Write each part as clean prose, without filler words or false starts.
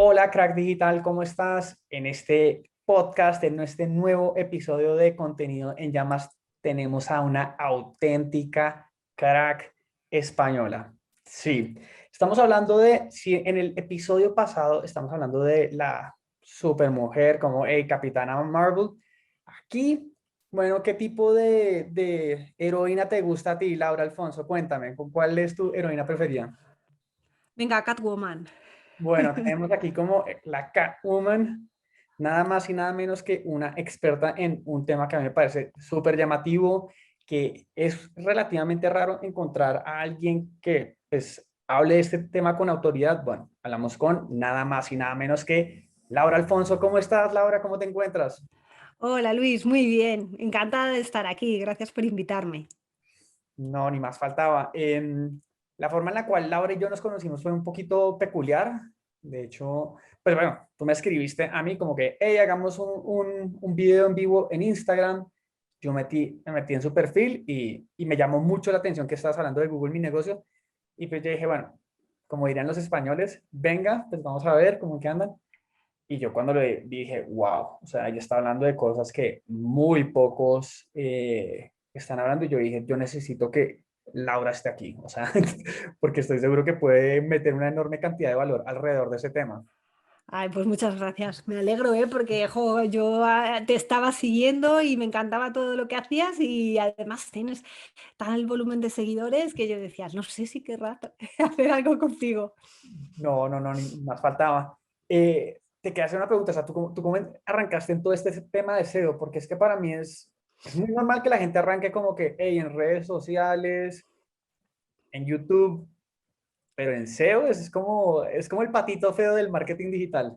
Hola, crack digital, ¿cómo estás? En este podcast, en este nuevo episodio de Contenido en Llamas, tenemos a una auténtica crack española. Sí, estamos hablando de, si en el episodio pasado estamos hablando de la supermujer como Capitana Marvel. Aquí, bueno, ¿qué tipo de heroína te gusta a ti, Laura Alfonso? Cuéntame, ¿cuál es tu heroína preferida? Venga, Catwoman. Bueno, tenemos aquí como la Catwoman, nada más y nada menos que una experta en un tema que a mí me parece súper llamativo, que es relativamente raro encontrar a alguien que pues hable de este tema con autoridad. Bueno, hablamos con nada más y nada menos que Laura Alfonso. ¿Cómo estás, Laura? ¿Cómo te encuentras? Hola Luis, muy bien. Encantada de estar aquí. Gracias por invitarme. No, ni más faltaba. La forma en la cual Laura y yo nos conocimos fue un poquito peculiar. De hecho, pues bueno, tú me escribiste a mí como que, hey, hagamos un video en vivo en Instagram. Yo me metí en su perfil y me llamó mucho la atención que estabas hablando de Google Mi Negocio. Y pues yo dije, bueno, como dirían los españoles, venga, pues vamos a ver cómo que andan. Y yo cuando le dije, wow, o sea, ella está hablando de cosas que muy pocos están hablando. Y yo dije, yo necesito que Laura esté aquí, o sea, porque estoy seguro que puede meter una enorme cantidad de valor alrededor de ese tema. Ay, pues muchas gracias. Me alegro, ¿eh? Porque jo, yo te estaba siguiendo y me encantaba todo lo que hacías y además tienes tal volumen de seguidores que yo decía, no sé si querrás hacer algo contigo. No, no, no, ni más faltaba. Te quería hacer una pregunta, o sea, tú cómo arrancaste en todo este tema de SEO? Porque es que para mí es muy normal que la gente arranque como que, hey, en redes sociales, en YouTube. Pero en SEO es como el patito feo del marketing digital.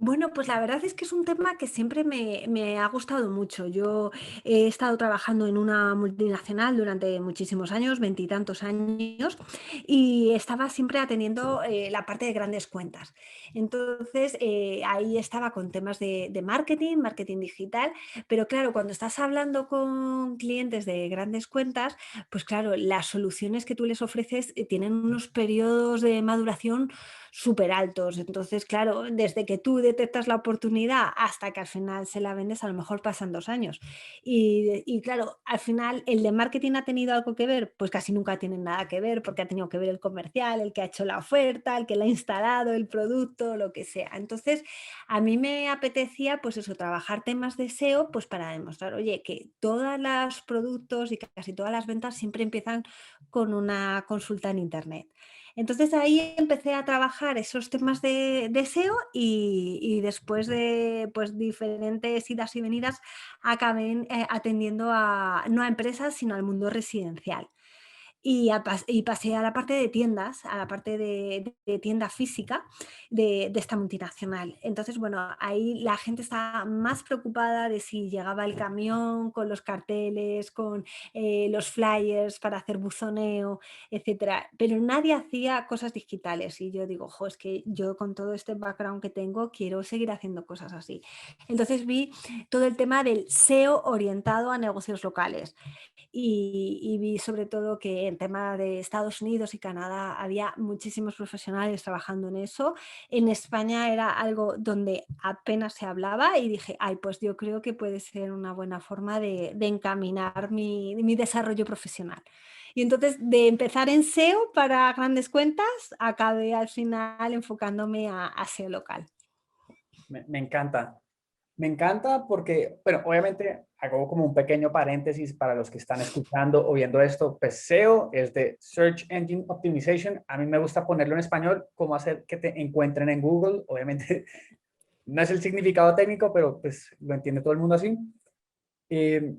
Bueno, pues la verdad es que es un tema que siempre me ha gustado mucho. Yo he estado trabajando en una multinacional durante muchísimos años, veintitantos años, y estaba siempre atendiendo la parte de grandes cuentas. Entonces, ahí estaba con temas de marketing, marketing digital, pero claro, cuando estás hablando con clientes de grandes cuentas, pues claro, las soluciones que tú les ofreces tienen unos periodos de maduración súper altos. Entonces, claro, desde que tú detectas la oportunidad hasta que al final se la vendes, a lo mejor pasan 2 años. Y claro, al final, ¿el de marketing ha tenido algo que ver? Pues casi nunca tiene nada que ver, porque ha tenido que ver el comercial, el que ha hecho la oferta, el que la ha instalado, el producto, lo que sea. Entonces, a mí me apetecía, pues eso, trabajar temas de SEO, pues para demostrar, oye, que todos los productos y casi todas las ventas siempre empiezan con una consulta en Internet. Entonces ahí empecé a trabajar esos temas de SEO y después de pues, diferentes idas y venidas acabé atendiendo no a empresas, sino al mundo residencial. Y pasé a la parte de tiendas, a la parte de tienda física de esta multinacional. Entonces, bueno, ahí la gente estaba más preocupada de si llegaba el camión con los carteles, con los flyers para hacer buzoneo, etcétera. Pero nadie hacía cosas digitales. Y yo digo, jo, es que yo con todo este background que tengo quiero seguir haciendo cosas así. Entonces vi todo el tema del SEO orientado a negocios locales y vi sobre todo que en tema de Estados Unidos y Canadá había muchísimos profesionales trabajando en eso. En España era algo donde apenas se hablaba y dije, ay, pues yo creo que puede ser una buena forma de encaminar mi desarrollo profesional. Y entonces de empezar en SEO para grandes cuentas, acabé al final enfocándome a SEO local. Me encanta. Me encanta porque, bueno, obviamente hago como un pequeño paréntesis para los que están escuchando o viendo esto. Pues SEO es de Search Engine Optimization. A mí me gusta ponerlo en español, cómo hacer que te encuentren en Google. Obviamente no es el significado técnico, pero pues lo entiende todo el mundo así. Eh,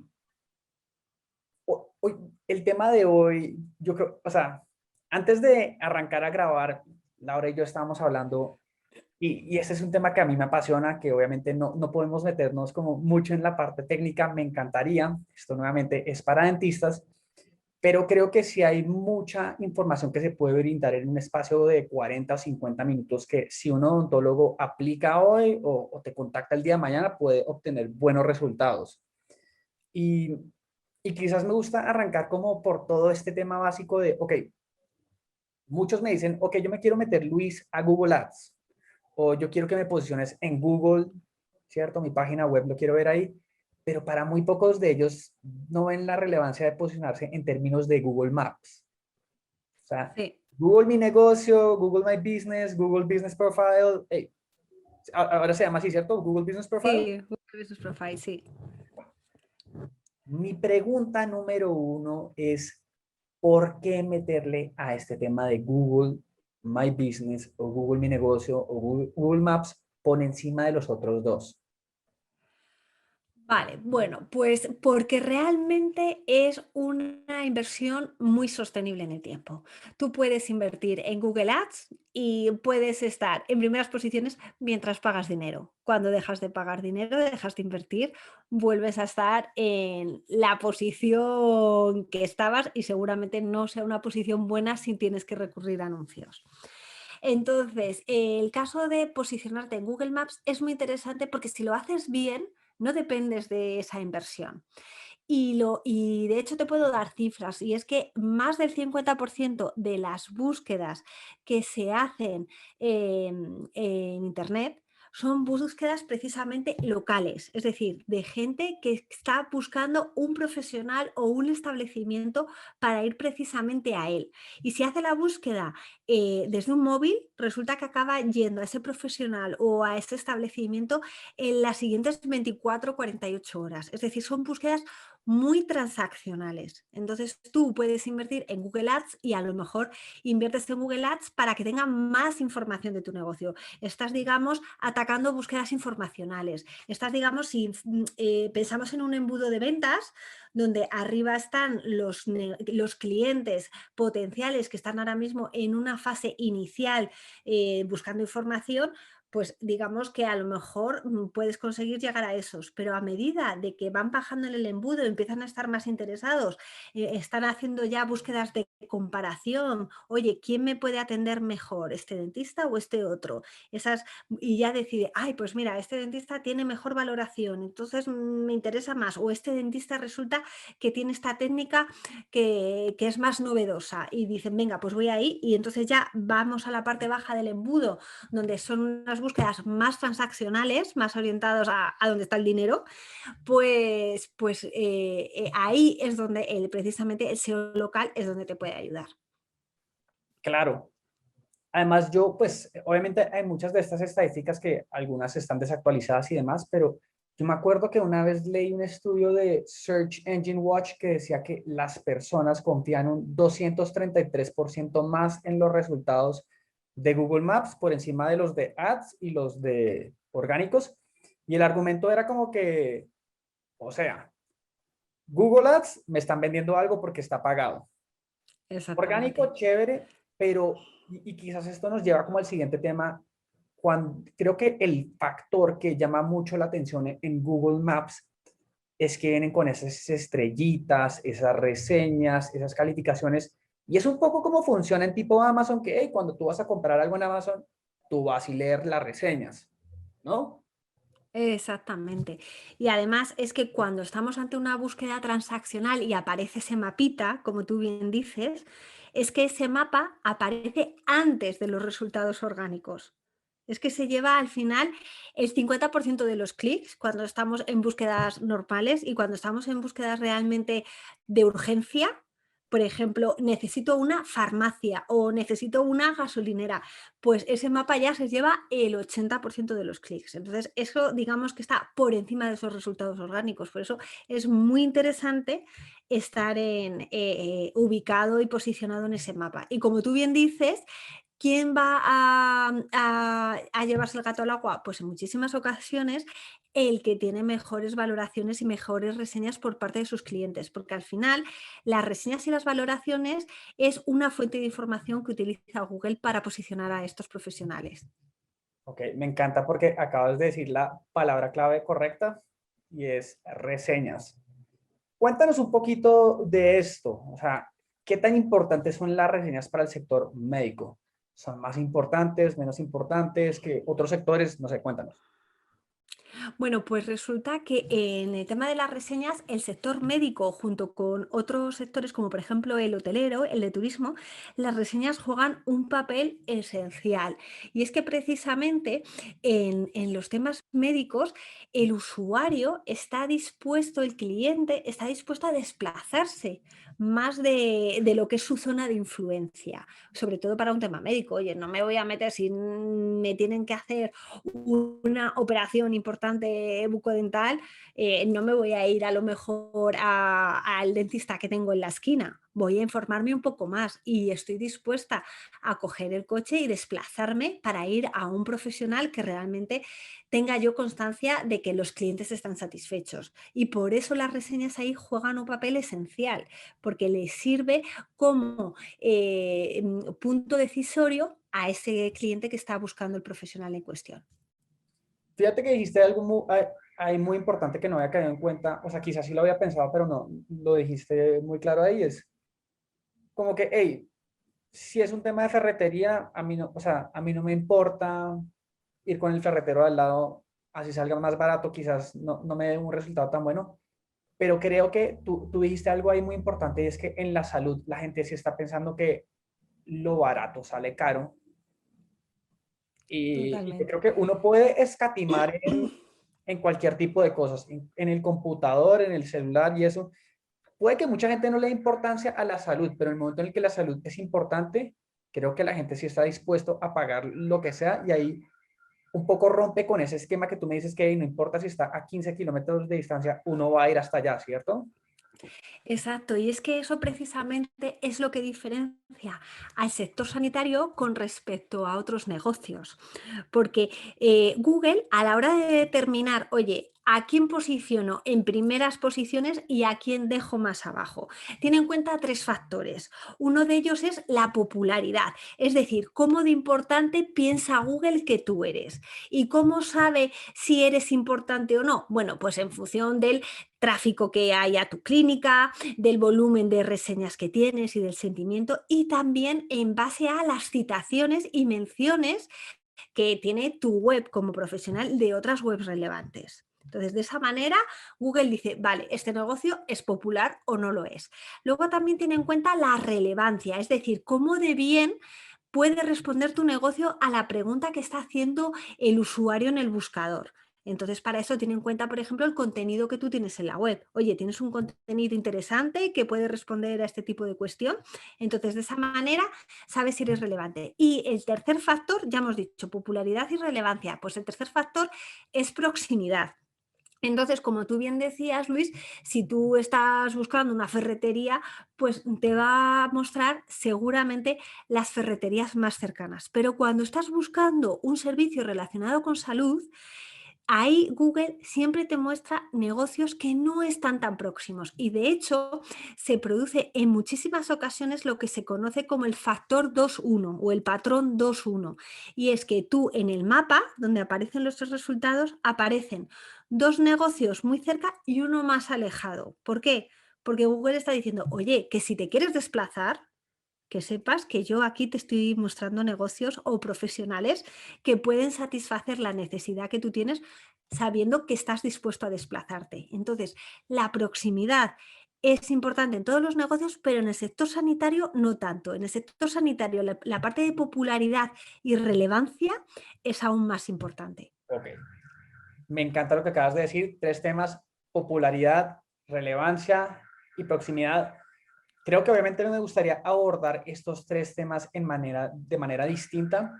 hoy, el tema de hoy, yo creo, o sea, antes de arrancar a grabar, Laura y yo estábamos hablando, y ese es un tema que a mí me apasiona, que obviamente no podemos meternos como mucho en la parte técnica, me encantaría, esto nuevamente es para dentistas, pero creo que sí hay mucha información que se puede brindar en un espacio de 40 o 50 minutos que si un odontólogo aplica hoy o te contacta el día de mañana puede obtener buenos resultados. Y, y quizás me gusta arrancar como por todo este tema básico de, ok, muchos me dicen, ok, yo me quiero meter, Luis, a Google Ads. o yo quiero que me posiciones en Google, ¿cierto? Mi página web lo quiero ver ahí, pero para muy pocos de ellos no ven la relevancia de posicionarse en términos de Google Maps. O sea, Sí, Google Mi Negocio, Google My Business, Google Business Profile, hey, ahora se llama así, ¿cierto? Google Business Profile. sí, Google Business Profile, sí. Mi pregunta número uno es, ¿por qué meterle a este tema de Google My Business o Google Mi Negocio o Google Maps por encima de los otros dos? Vale, bueno, pues porque realmente es una inversión muy sostenible en el tiempo. Tú puedes invertir en Google Ads y puedes estar en primeras posiciones mientras pagas dinero. Cuando dejas de pagar dinero, dejas de invertir, vuelves a estar en la posición que estabas y seguramente no sea una posición buena si tienes que recurrir a anuncios. Entonces, el caso de posicionarte en Google Maps es muy interesante porque si lo haces bien, no dependes de esa inversión. Y de hecho te puedo dar cifras, y es que más del 50% de las búsquedas que se hacen en Internet son búsquedas precisamente locales, es decir, de gente que está buscando un profesional o un establecimiento para ir precisamente a él. Y si hace la búsqueda desde un móvil, resulta que acaba yendo a ese profesional o a ese establecimiento en las siguientes 24 o 48 horas. Es decir, son búsquedas muy transaccionales. Entonces tú puedes invertir en Google Ads y a lo mejor inviertes en Google Ads para que tenga más información de tu negocio. Estás, digamos, atacando búsquedas informacionales. Estás, digamos, si pensamos en un embudo de ventas donde arriba están los clientes potenciales que están ahora mismo en una fase inicial buscando información, pues digamos que a lo mejor puedes conseguir llegar a esos, pero a medida de que van bajando en el embudo, empiezan a estar más interesados, están haciendo ya búsquedas de comparación, oye, ¿quién me puede atender mejor, este dentista o este otro? Esas, y ya decide, ay, pues mira, este dentista tiene mejor valoración, entonces me interesa más, o este dentista resulta que tiene esta técnica que es más novedosa, y dicen, venga, pues voy ahí, y entonces ya vamos a la parte baja del embudo, donde son unas búsquedas más transaccionales, más orientados a dónde está el dinero, pues ahí es donde precisamente el SEO local es donde te puede ayudar. Claro. Además, yo, pues, obviamente hay muchas de estas estadísticas que algunas están desactualizadas y demás, pero yo me acuerdo que una vez leí un estudio de Search Engine Watch que decía que las personas confían un 233% más en los resultados de Google Maps por encima de los de ads y los de orgánicos. Y el argumento era como que, o sea, Google Ads me están vendiendo algo porque está pagado. Orgánico, Exactamente. chévere, pero, y quizás esto nos lleva como al siguiente tema, cuando, creo que el factor que llama mucho la atención en Google Maps es que vienen con esas estrellitas, esas reseñas, esas calificaciones, y es un poco como funciona en tipo Amazon, que hey, cuando tú vas a comprar algo en Amazon, tú vas y leer las reseñas, ¿no? Exactamente. Y además es que cuando estamos ante una búsqueda transaccional y aparece ese mapita, como tú bien dices, es que ese mapa aparece antes de los resultados orgánicos. Es que se lleva al final el 50% de los clics cuando estamos en búsquedas normales, y cuando estamos en búsquedas realmente de urgencia. Por ejemplo, necesito una farmacia o necesito una gasolinera, pues ese mapa ya se lleva el 80% de los clics. Entonces, eso digamos que está por encima de esos resultados orgánicos. Por eso es muy interesante estar ubicado y posicionado en ese mapa. Y como tú bien dices, ¿quién va a llevarse el gato al agua? Pues en muchísimas ocasiones el que tiene mejores valoraciones y mejores reseñas por parte de sus clientes, porque al final las reseñas y las valoraciones es una fuente de información que utiliza Google para posicionar a estos profesionales. Ok, me encanta porque acabas de decir la palabra clave correcta y es reseñas. Cuéntanos un poquito de esto, o sea, ¿qué tan importantes son las reseñas para el sector médico? ¿Son más importantes, menos importantes que otros sectores? No sé, cuéntanos. Bueno, pues resulta que en el tema de las reseñas, el sector médico, junto con otros sectores como por ejemplo el hotelero, el de turismo, las reseñas juegan un papel esencial. Y es que precisamente en los temas médicos, el usuario está dispuesto, el cliente está dispuesto a desplazarse más de lo que es su zona de influencia, sobre todo para un tema médico. Oye, no me voy a meter si me tienen que hacer una operación importante bucodental, no me voy a ir a lo mejor al dentista que tengo en la esquina. Voy a informarme un poco más y estoy dispuesta a coger el coche y desplazarme para ir a un profesional que realmente tenga yo constancia de que los clientes están satisfechos. Y por eso las reseñas ahí juegan un papel esencial, porque les sirve como punto decisorio a ese cliente que está buscando el profesional en cuestión. Fíjate que dijiste algo ahí muy importante que no había caído en cuenta, o sea, quizás sí lo había pensado, pero no, lo dijiste muy claro ahí, es como que, hey, si es un tema de ferretería, a mí no, o sea, a mí no me importa ir con el ferretero al lado, así salga más barato, quizás no me dé un resultado tan bueno, pero creo que tú dijiste algo ahí muy importante y es que en la salud la gente sí está pensando que lo barato sale caro y que creo Totalmente. que uno puede escatimar en cualquier tipo de cosas, en el computador, en el celular y eso. Puede que mucha gente no le dé importancia a la salud, pero en el momento en el que la salud es importante, creo que la gente sí está dispuesto a pagar lo que sea y ahí un poco rompe con ese esquema que tú me dices que no importa si está a 15 kilómetros de distancia, uno va a ir hasta allá, ¿cierto? Exacto, y es que eso precisamente es lo que diferencia al sector sanitario con respecto a otros negocios. Porque Google, a la hora de determinar, oye, a quién posiciono en primeras posiciones y a quién dejo más abajo, tiene en cuenta tres factores. Uno de ellos es la popularidad, es decir, cómo de importante piensa Google que tú eres. ¿Y cómo sabe si eres importante o no? Bueno, pues en función del tráfico que hay a tu clínica, del volumen de reseñas que tienes y del sentimiento, y también en base a las citaciones y menciones que tiene tu web como profesional de otras webs relevantes. Entonces, de esa manera, Google dice, vale, este negocio es popular o no lo es. Luego también tiene en cuenta la relevancia, es decir, cómo de bien puede responder tu negocio a la pregunta que está haciendo el usuario en el buscador. Entonces, para eso tiene en cuenta, por ejemplo, el contenido que tú tienes en la web. Oye, tienes un contenido interesante que puede responder a este tipo de cuestión. Entonces, de esa manera, sabes si eres relevante. Y el tercer factor, ya hemos dicho, popularidad y relevancia. Pues el tercer factor es proximidad. Entonces, como tú bien decías, Luis, si tú estás buscando una ferretería, pues te va a mostrar seguramente las ferreterías más cercanas. Pero cuando estás buscando un servicio relacionado con salud, ahí Google siempre te muestra negocios que no están tan próximos y de hecho se produce en muchísimas ocasiones lo que se conoce como el factor 2-1 o el patrón 2-1 y es que tú en el mapa donde aparecen los tres resultados aparecen dos negocios muy cerca y uno más alejado. ¿Por qué? Porque Google está diciendo, oye, que si te quieres desplazar, que sepas que yo aquí te estoy mostrando negocios o profesionales que pueden satisfacer la necesidad que tú tienes sabiendo que estás dispuesto a desplazarte. Entonces, la proximidad es importante en todos los negocios, pero en el sector sanitario no tanto. En el sector sanitario la parte de popularidad y relevancia es aún más importante. Ok. Me encanta lo que acabas de decir. Tres temas, popularidad, relevancia y proximidad. Creo que obviamente me gustaría abordar estos tres temas de manera distinta.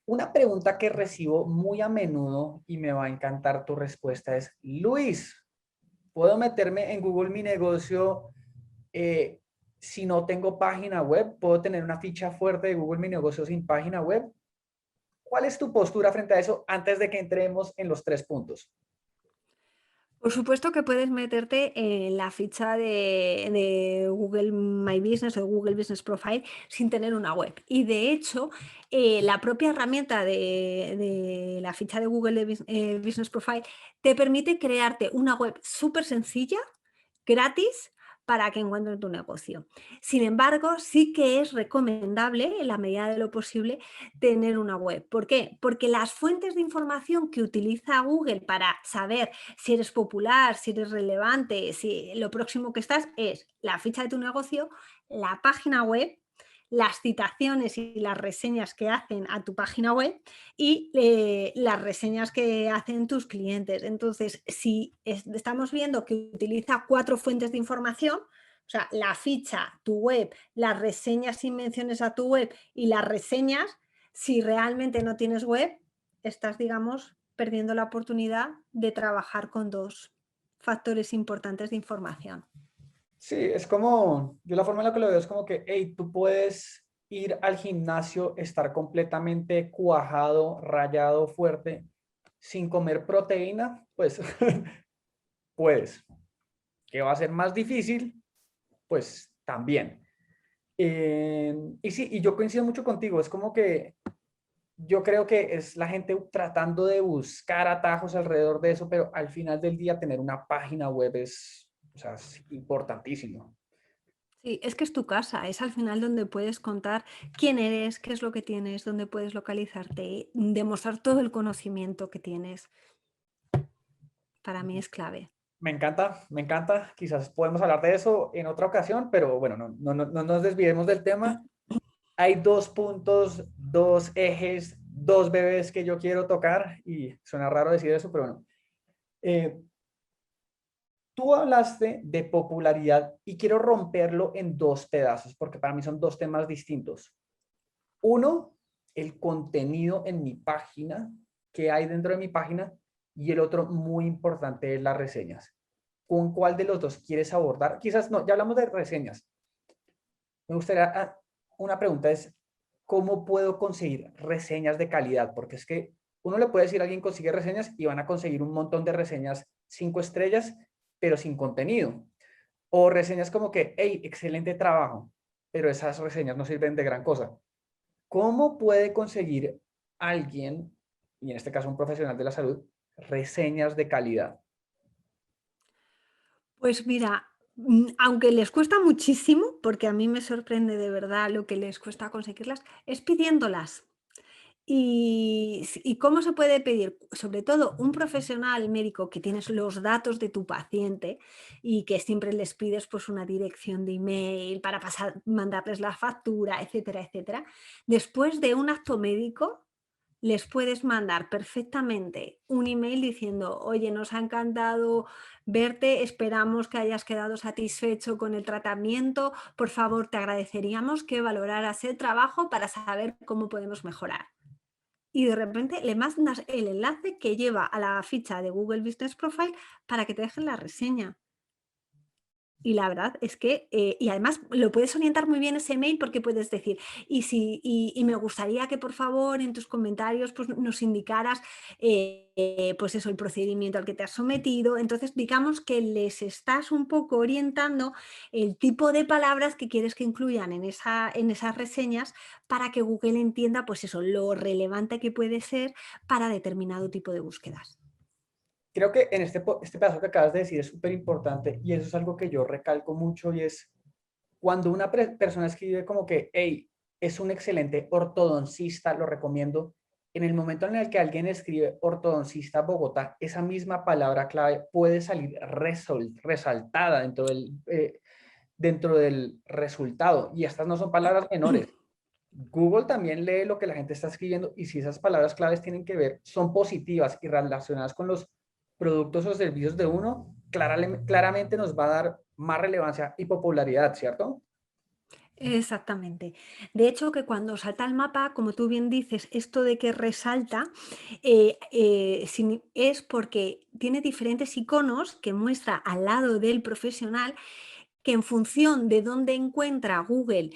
Una pregunta que recibo muy a menudo y me va a encantar tu respuesta es, Luis, ¿puedo meterme en Google Mi Negocio eh, si no tengo página web? ¿Puedo tener una ficha fuerte de Google Mi Negocio sin página web? ¿Cuál es tu postura frente a eso antes de que entremos en los tres puntos? Por supuesto que puedes meterte en la ficha de Google My Business o Google Business Profile sin tener una web. Y de hecho, la propia herramienta de la ficha de Google Business Profile te permite crearte una web súper sencilla, gratis, para que encuentren tu negocio. Sin embargo, sí que es recomendable, en la medida de lo posible, tener una web. ¿Por qué? Porque las fuentes de información que utiliza Google para saber si eres popular, si eres relevante, si lo próximo que estás es la ficha de tu negocio, la página web, las citaciones y las reseñas que hacen a tu página web y las reseñas que hacen tus clientes. Entonces, si estamos viendo que utiliza 4 fuentes de información, o sea, la ficha, tu web, las reseñas sin menciones a tu web y las reseñas, si realmente no tienes web, estás, digamos, perdiendo la oportunidad de trabajar con 2 factores importantes de información. Sí, es como, yo la forma en la que lo veo es como que, hey, tú puedes ir al gimnasio, estar completamente cuajado, rayado, fuerte, sin comer proteína, pues puedes. ¿Que va a ser más difícil? Pues también. Y sí, y yo coincido mucho contigo, es como que yo creo que es la gente tratando de buscar atajos alrededor de eso, pero al final del día tener una página web es, o sea, es importantísimo. Sí, es que es tu casa, es al final donde puedes contar quién eres, qué es lo que tienes, dónde puedes localizarte, demostrar todo el conocimiento que tienes. Para mí es clave. Me encanta, me encanta. Quizás podemos hablar de eso en otra ocasión, pero bueno, no nos desviemos del tema. Hay 2 puntos, 2 ejes, 2 bebés que yo quiero tocar y suena raro decir eso, pero bueno. Eh, Tú hablaste de popularidad y quiero romperlo en 2 pedazos porque para mí son 2 temas distintos. Uno, el contenido en mi página, que hay dentro de mi página, y el otro muy importante es las reseñas. ¿Con cuál de los dos quieres abordar? Quizás no, ya hablamos de reseñas. Me gustaría, una pregunta es, ¿cómo puedo conseguir reseñas de calidad? Porque es que uno le puede decir a alguien consigue reseñas y van a conseguir un montón de reseñas 5 estrellas, pero sin contenido. O reseñas como que, hey, excelente trabajo, pero esas reseñas no sirven de gran cosa. ¿Cómo puede conseguir alguien, y en este caso un profesional de la salud, reseñas de calidad? Pues mira, aunque les cuesta muchísimo, porque a mí me sorprende de verdad lo que les cuesta conseguirlas, es pidiéndolas. ¿Y cómo se puede pedir? Sobre todo un profesional médico que tienes los datos de tu paciente y que siempre les pides pues una dirección de email para pasar, mandarles la factura, etcétera, etcétera. Después de un acto médico, les puedes mandar perfectamente un email diciendo, oye, nos ha encantado verte, esperamos que hayas quedado satisfecho con el tratamiento, por favor, te agradeceríamos que valoraras el trabajo para saber cómo podemos mejorar. Y de repente le mandas el enlace que lleva a la ficha de Google Business Profile para que te dejen la reseña. Y la verdad es que, y además lo puedes orientar muy bien ese mail porque puedes decir, y me gustaría que por favor en tus comentarios pues, nos indicaras pues eso, el procedimiento al que te has sometido. Entonces, digamos que les estás un poco orientando el tipo de palabras que quieres que incluyan en esas reseñas para que Google entienda pues eso, lo relevante que puede ser para determinado tipo de búsquedas. Creo que en este pedazo que acabas de decir es súper importante y eso es algo que yo recalco mucho y es cuando una persona escribe como que, hey, es un excelente ortodoncista, lo recomiendo. En el momento en el que alguien escribe ortodoncista Bogotá, esa misma palabra clave puede salir resaltada dentro del resultado. Y estas no son palabras menores. Google también lee lo que la gente está escribiendo y si esas palabras claves tienen que ver, son positivas y relacionadas con los productos o servicios de uno, claramente nos va a dar más relevancia y popularidad, ¿cierto? Exactamente. De hecho, que cuando salta el mapa, como tú bien dices, esto de que resalta es porque tiene diferentes iconos que muestra al lado del profesional que en función de dónde encuentra Google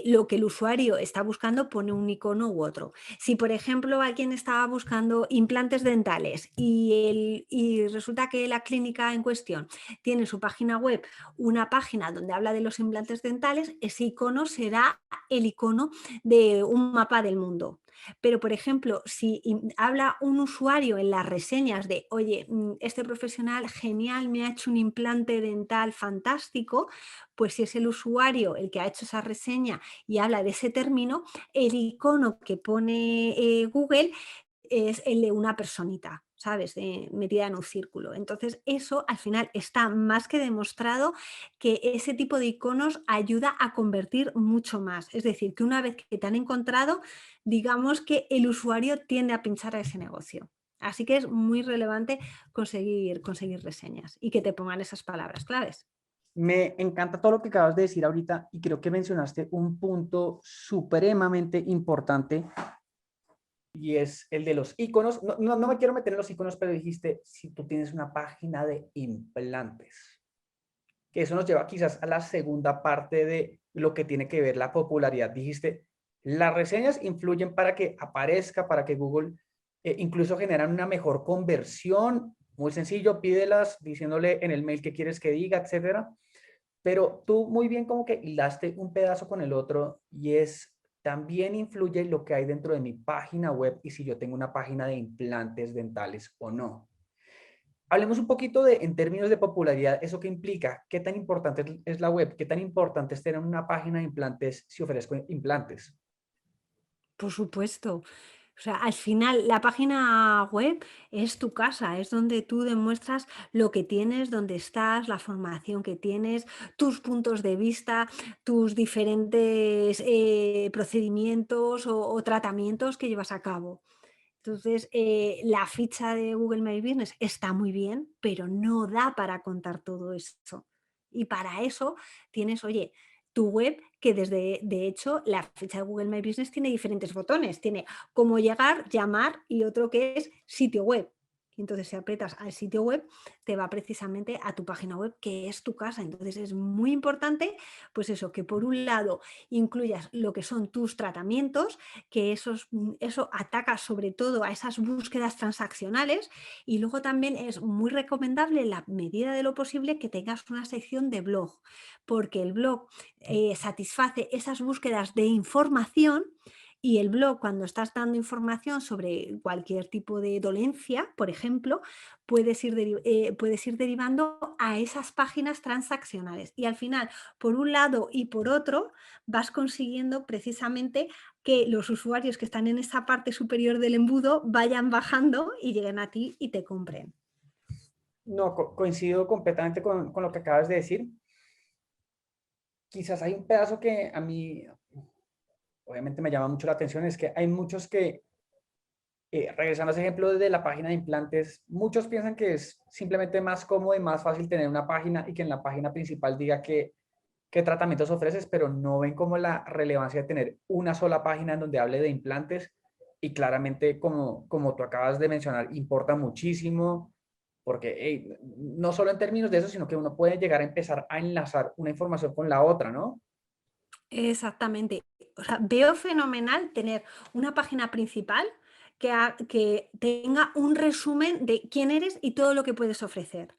lo que el usuario está buscando, pone un icono u otro. Si, por ejemplo, alguien estaba buscando implantes dentales y resulta que la clínica en cuestión tiene en su página web una página donde habla de los implantes dentales, ese icono será el icono de un mapa del mundo. Pero, por ejemplo, si habla un usuario en las reseñas de, oye, este profesional genial me ha hecho un implante dental fantástico, pues si es el usuario el que ha hecho esa reseña y habla de ese término, el icono que pone Google es el de una personita, ¿sabes? Metida en un círculo. Entonces, eso al final está más que demostrado que ese tipo de iconos ayuda a convertir mucho más. Es decir, que una vez que te han encontrado, digamos que el usuario tiende a pinchar a ese negocio. Así que es muy relevante conseguir reseñas y que te pongan esas palabras claves. Me encanta todo lo que acabas de decir ahorita y creo que mencionaste un punto supremamente importante y es el de los iconos. No me quiero meter en los iconos, pero dijiste, si tú tienes una página de implantes, que eso nos lleva quizás a la segunda parte de lo que tiene que ver la popularidad. Dijiste, las reseñas influyen para que aparezca, para que Google incluso generan una mejor conversión. Muy sencillo, pídelas diciéndole en el mail que quieres que diga, etcétera. Pero tú muy bien como que hilaste un pedazo con el otro y es, también influye lo que hay dentro de mi página web y si yo tengo una página de implantes dentales o no. Hablemos un poquito de, en términos de popularidad, ¿eso qué implica? ¿Qué tan importante es la web? ¿Qué tan importante es tener una página de implantes si ofrezco implantes? Por supuesto. O sea, al final la página web es tu casa, es donde tú demuestras lo que tienes, dónde estás, la formación que tienes, tus puntos de vista, tus diferentes procedimientos o tratamientos que llevas a cabo. Entonces, la ficha de Google My Business está muy bien, pero no da para contar todo eso. Y para eso tienes, oye, tu web, que de hecho, la ficha de Google My Business tiene diferentes botones. Tiene cómo llegar, llamar y otro que es sitio web. Y entonces, si aprietas al sitio web, te va precisamente a tu página web, que es tu casa. Entonces, es muy importante, pues eso, que por un lado incluyas lo que son tus tratamientos, que eso ataca sobre todo a esas búsquedas transaccionales y luego también es muy recomendable en la medida de lo posible que tengas una sección de blog, porque el blog satisface esas búsquedas de información y el blog, cuando estás dando información sobre cualquier tipo de dolencia, por ejemplo, puedes ir derivando a esas páginas transaccionales. Y al final, por un lado y por otro, vas consiguiendo precisamente que los usuarios que están en esa parte superior del embudo vayan bajando y lleguen a ti y te compren. No, coincido completamente con lo que acabas de decir. Quizás hay un pedazo que a mí obviamente me llama mucho la atención, es que hay muchos que, regresando a ese ejemplo de la página de implantes, muchos piensan que es simplemente más cómodo y más fácil tener una página y que en la página principal diga qué tratamientos ofreces, pero no ven como la relevancia de tener una sola página en donde hable de implantes y claramente, como tú acabas de mencionar, importa muchísimo porque hey, no solo en términos de eso, sino que uno puede llegar a empezar a enlazar una información con la otra, ¿no? Exactamente. O sea, veo fenomenal tener una página principal que tenga un resumen de quién eres y todo lo que puedes ofrecer.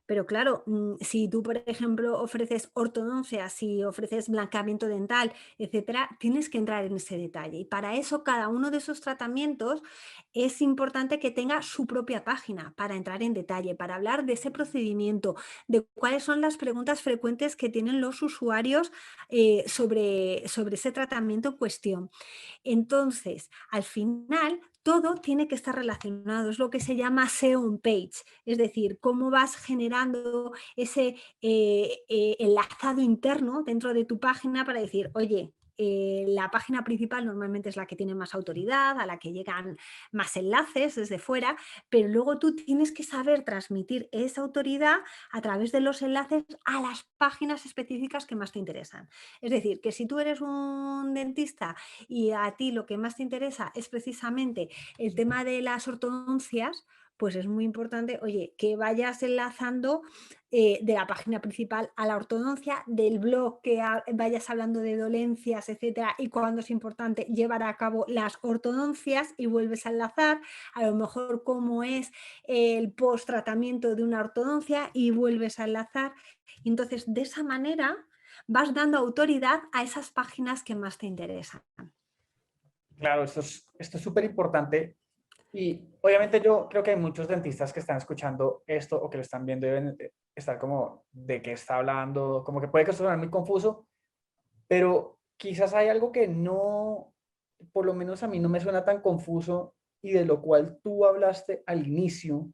Pero claro, si tú, por ejemplo, ofreces ortodoncia, si ofreces blanqueamiento dental, etcétera, tienes que entrar en ese detalle. Y para eso, cada uno de esos tratamientos es importante que tenga su propia página para entrar en detalle, para hablar de ese procedimiento, de cuáles son las preguntas frecuentes que tienen los usuarios sobre ese tratamiento en cuestión. Entonces, al final, todo tiene que estar relacionado, es lo que se llama SEO on page, es decir, cómo vas generando ese enlazado interno dentro de tu página para decir, oye, la página principal normalmente es la que tiene más autoridad, a la que llegan más enlaces desde fuera, pero luego tú tienes que saber transmitir esa autoridad a través de los enlaces a las páginas específicas que más te interesan. Es decir, que si tú eres un dentista y a ti lo que más te interesa es precisamente el tema de las ortodoncias, pues es muy importante, oye, que vayas enlazando de la página principal a la ortodoncia, del blog que vayas hablando de dolencias, etcétera, y cuando es importante llevar a cabo las ortodoncias y vuelves a enlazar, a lo mejor cómo es el post tratamiento de una ortodoncia y vuelves a enlazar. Y entonces, de esa manera vas dando autoridad a esas páginas que más te interesan. Claro, esto es súper importante y obviamente yo creo que hay muchos dentistas que están escuchando esto o que lo están viendo y deben estar como de qué está hablando, como que puede que esto suene muy confuso, pero quizás hay algo que no, por lo menos a mí no me suena tan confuso y de lo cual tú hablaste al inicio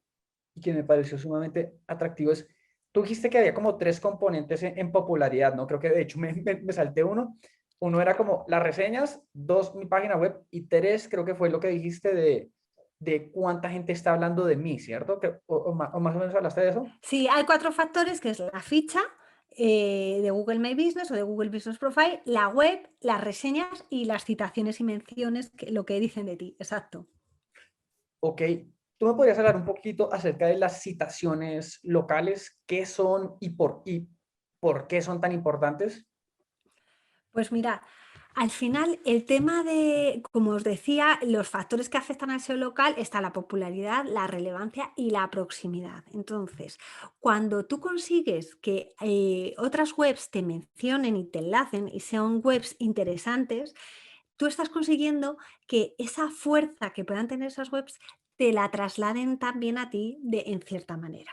y que me pareció sumamente atractivo es, tú dijiste que había como tres componentes en popularidad, ¿no? Creo que de hecho me salté uno. Uno era como las reseñas, dos, mi página web y tres, creo que fue lo que dijiste de cuánta gente está hablando de mí, ¿cierto? O más o menos hablaste de eso. Sí, hay 4 factores, que es la ficha, de Google My Business o de Google Business Profile, la web, las reseñas y las citaciones y menciones, que lo que dicen de ti, exacto. Ok, ¿tú me podrías hablar un poquito acerca de las citaciones locales? ¿Qué son y por qué son tan importantes? Pues mira, al final el tema de, como os decía, los factores que afectan al SEO local está la popularidad, la relevancia y la proximidad. Entonces, cuando tú consigues que otras webs te mencionen y te enlacen y sean webs interesantes, tú estás consiguiendo que esa fuerza que puedan tener esas webs te la trasladen también a ti en cierta manera.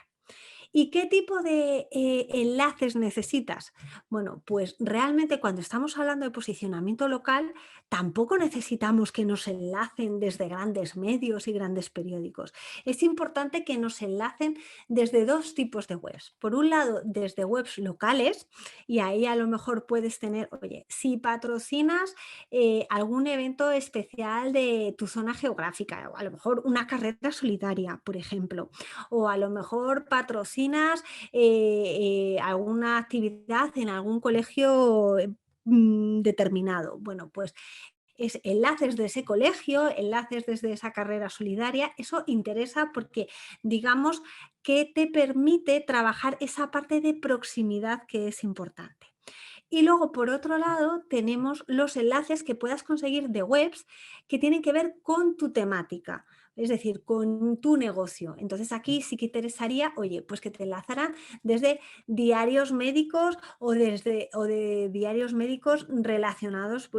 ¿Y qué tipo de enlaces necesitas? Bueno, pues realmente cuando estamos hablando de posicionamiento local, tampoco necesitamos que nos enlacen desde grandes medios y grandes periódicos. Es importante que nos enlacen desde dos tipos de webs. Por un lado, desde webs locales, y ahí a lo mejor puedes tener, oye, si patrocinas algún evento especial de tu zona geográfica, o a lo mejor una carrera solitaria, por ejemplo, o a lo mejor patrocinas alguna actividad en algún colegio determinado. Bueno, pues es enlaces de ese colegio, enlaces desde esa carrera solidaria, eso interesa porque digamos que te permite trabajar esa parte de proximidad que es importante. Y luego, por otro lado, tenemos los enlaces que puedas conseguir de webs que tienen que ver con tu temática, es decir, con tu negocio. Entonces aquí sí que interesaría, oye, pues que te enlazaran desde diarios médicos o de diarios médicos relacionados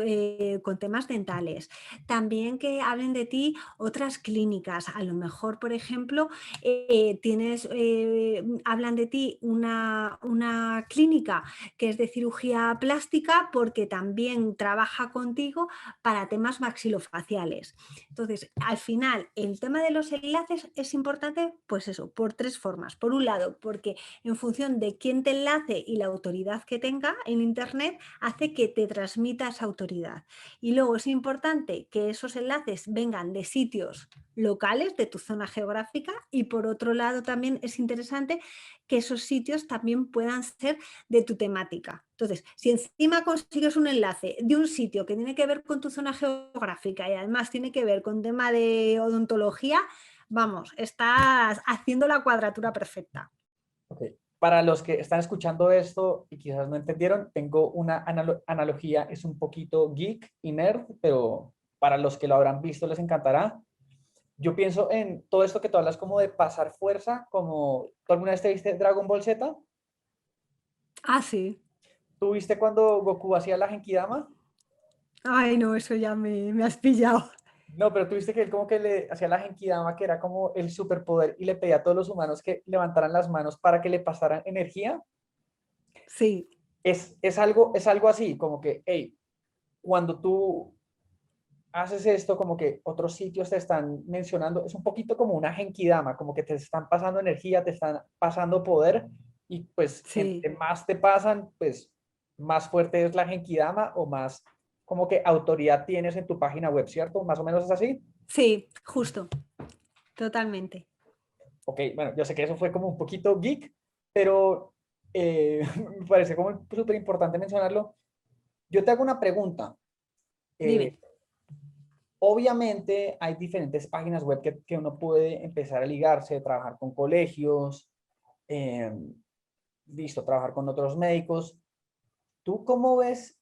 con temas dentales. También que hablen de ti otras clínicas. A lo mejor, por ejemplo, hablan de ti una clínica que es de cirugía plástica porque también trabaja contigo para temas maxilofaciales. Entonces, al final, el tema de los enlaces es importante, pues eso, por tres formas. Por un lado, porque en función de quién te enlace y la autoridad que tenga en Internet, hace que te transmita esa autoridad. Y luego es importante que esos enlaces vengan de sitios locales de tu zona geográfica y por otro lado también es interesante que esos sitios también puedan ser de tu temática. Entonces, si encima consigues un enlace de un sitio que tiene que ver con tu zona geográfica y además tiene que ver con tema de odontología, vamos, estás haciendo la cuadratura perfecta. Ok. Para los que están escuchando esto y quizás no entendieron, tengo una analogía, es un poquito geek y nerd, pero para los que lo habrán visto les encantará. Yo pienso en todo esto que tú hablas como de pasar fuerza, como tú alguna vez te viste Dragon Ball Z. Ah, sí. ¿Tú viste cuando Goku hacía la Genkidama? Ay, no, eso ya me has pillado. No, pero tú viste que él como que le hacía la Genkidama, que era como el superpoder, y le pedía a todos los humanos que levantaran las manos para que le pasaran energía. Sí, Es algo así, como que, hey, cuando tú haces esto, como que otros sitios te están mencionando, es un poquito como una genkidama, como que te están pasando energía, te están pasando poder, y pues sí, entre más te pasan, pues más fuerte es la genkidama o más como que autoridad tienes en tu página web, ¿cierto? Más o menos es así. sí, justo, totalmente. Ok, bueno, yo sé que eso fue como un poquito geek, pero me parece como súper importante mencionarlo. Yo te hago una pregunta. Eh, Dime. Obviamente hay diferentes páginas web que uno puede empezar a ligarse, trabajar con colegios, eh, listo, trabajar con otros médicos. ¿Tú cómo ves